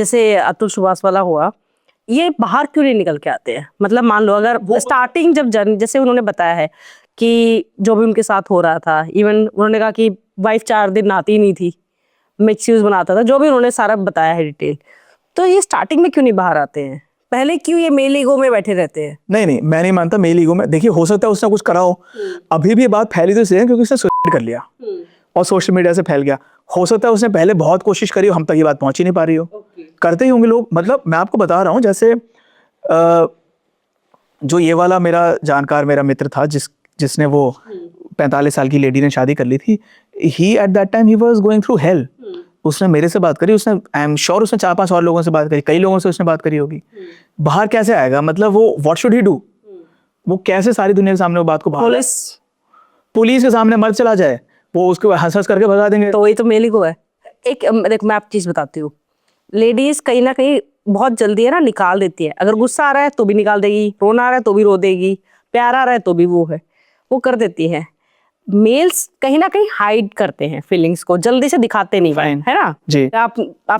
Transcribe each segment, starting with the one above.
जैसे अतुल सुभाष वाला हुआ, ये बाहर क्यों नहीं निकल के आते हैं? मतलब मान लो अगर स्टार्टिंग जब जैसे उन्होंने बताया है कि जो भी उनके साथ हो रहा था, इवन उन्होंने कहा कि वाइफ 4 दिन नहाती ही नहीं थी, मिक्स बनाता था, जो भी उन्होंने सारा बताया है डिटेल, तो ये स्टार्टिंग में क्यों नहीं बाहर आते हैं? पहले क्यों ये मेल ईगो में बैठे रहते हैं? नहीं, मैं नहीं मानता मेल ईगो में। देखिए, हो सकता है उसने कुछ करा हो, अभी भी बात फैली तो इसलिए क्योंकि उसने सुसाइड कर लिया और सोशल मीडिया से फैल गया। हो सकता है उसने पहले बहुत कोशिश करी हो, हम तक ये बात पहुंच ही नहीं पा रही हो। करते ही होंगे लोग। मतलब मैं आपको बता रहा हूँ, जैसे जो ये वाला मेरा जानकार, मेरा मित्र था, जिसने वो 45 साल की लेडी ने शादी कर ली थी, he at that time he was going through hell. उसने मेरे से बात करी, उसने, आई एम श्योर उसने 4-5 और लोगों से बात करी, कई लोगों से उसने बात करी होगी। बाहर कैसे आएगा? मतलब वो व्हाट शुड ही डू? वो कैसे सारी दुनिया के सामने वो बात को बाहर, पुलिस के सामने मर चला जाए, वो उसको हंस हंस करके भगा देंगे। तो वही तो मेल ईगो है। एक देख, मैं आप चीज बताती हूँ, लेडीज कहीं ना कहीं बहुत जल्दी है ना निकाल देती है। अगर गुस्सा आ रहा है तो भी निकाल देगी, रोना आ रहा है तो भी रो देगी, प्यार आ रहा है तो भी वो कर देती है। मेल्स कहीं ना कहीं हाइड करते हैं फीलिंग्स को, जल्दी से दिखाते नहीं है ना जी। आप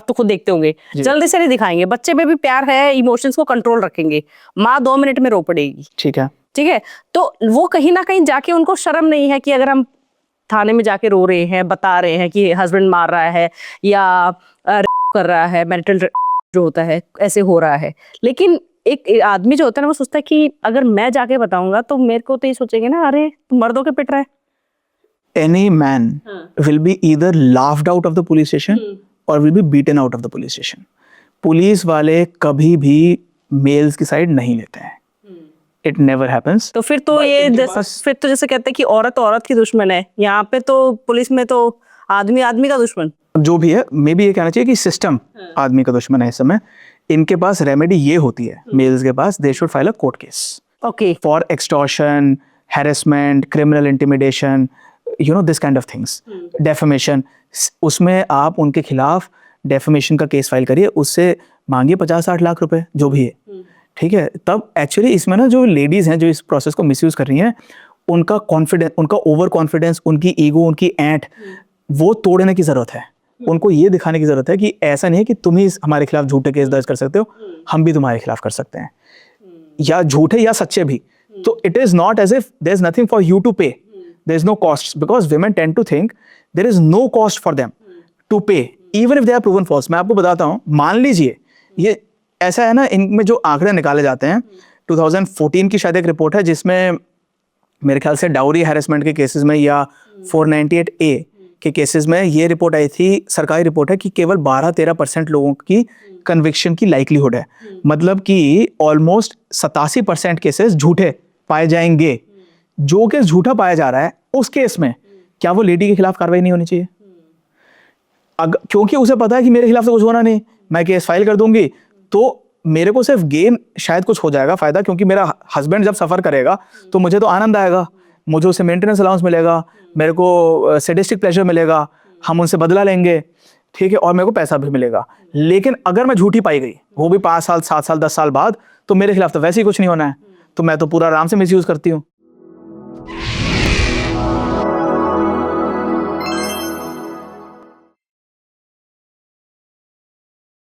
तो खुद देखते होंगे, जल्दी से नहीं दिखाएंगे। बच्चे में भी प्यार है, इमोशंस को कंट्रोल रखेंगे, माँ 2 मिनट में रो पड़ेगी। ठीक है, तो वो कहीं ना कहीं जाके उनको शर्म नहीं है कि अगर हम थाने में जाके रो रहे हैं, बता रहे हैं कि हस्बैंड मार रहा है या कर रहा है, मैरिटल जो होता है ऐसे हो रहा है। लेकिन एक आदमी जो होता है ना, वो सोचता है कि अगर मैं जाके बताऊंगा तो मेरे को तो ये सोचेंगे ना, अरे तू मर्दों के पिट रहा है। Any man will be either laughed out of the police station or will be beaten out of the police station. Police वाले कभी भी मेल्स की साइड नहीं लेते हैं। It never happens. तो फिर तो फिर तो जैसे कहते हैं कि औरत की दुश्मन है, यहाँ पे तो पुलिस में तो आदमी का दुश्मन। जो भी है, मे बी ये कहना चाहिए कि सिस्टम आदमी का दुश्मन है इस समय। इनके पास रेमेडी ये होती है, मेल्स के पास, they should file a court case for extortion, harassment, criminal intimidation, you know, this kind of things, defamation. उसमें आप उनके खिलाफ डेफेमेशन का केस फाइल करिए, उससे मांगिए 50-60 लाख रुपए, जो भी है। ठीक है, तब एक्चुअली इसमें ना जो लेडीज हैं जो इस प्रोसेस को मिसयूज कर रही हैं, उनका कॉन्फिडेंस, उनका ओवर कॉन्फिडेंस, उनकी ईगो, उनकी ऐंठ, वो तोड़ने की जरूरत है। उनको ये दिखाने की जरूरत है कि ऐसा नहीं है कि तुम ही हमारे खिलाफ झूठे केस दर्ज कर सकते हो, हम भी तुम्हारे खिलाफ कर सकते हैं, या झूठे या सच्चे भी। तो it is not as if there is nothing for you to pay, there is no cost, because women tend to think there is no cost for them to pay even if they are proven false. मैं आपको बताता हूँ, मान लीजिए ये ऐसा है ना, इनमें जो आंकड़े निकाले जाते हैं, 2014 की शायद एक रिपोर्ट है जिसमें मेरे ख्याल से डाउरी हैरेसमेंट के केसेस में या 498A के केसेस में ये रिपोर्ट आई थी, सरकारी रिपोर्ट है, कि केवल 12-13% लोगों की कन्विक्शन की लाइक्लीहुड है। मतलब कि ऑलमोस्ट 87% केसेस झूठे पाए जाएंगे। जो केस झूठा पाया जा रहा है, उस केस में क्या वो लेडी के खिलाफ कार्रवाई नहीं होनी चाहिए? क्योंकि उसे पता है कि मेरे खिलाफ तो कुछ होना नहीं, मैं केस फाइल कर दूंगी तो मेरे को सिर्फ गेन शायद कुछ हो जाएगा, फायदा, क्योंकि मेरा हस्बैंड जब सफर करेगा तो मुझे तो आनंद आएगा, मुझे उसे मेंटेनेंस अलाउंस मिलेगा, मेरे को सैडिस्टिक प्लेजर मिलेगा, हम उनसे बदला लेंगे, ठीक है, और मेरे को पैसा भी मिलेगा। लेकिन अगर मैं झूठी पाई गई, वो भी 5 साल, 7 साल, 10 साल बाद, तो मेरे खिलाफ तो वैसे ही कुछ नहीं होना है, तो मैं तो पूरा आराम से मिसयूज करती हूँ।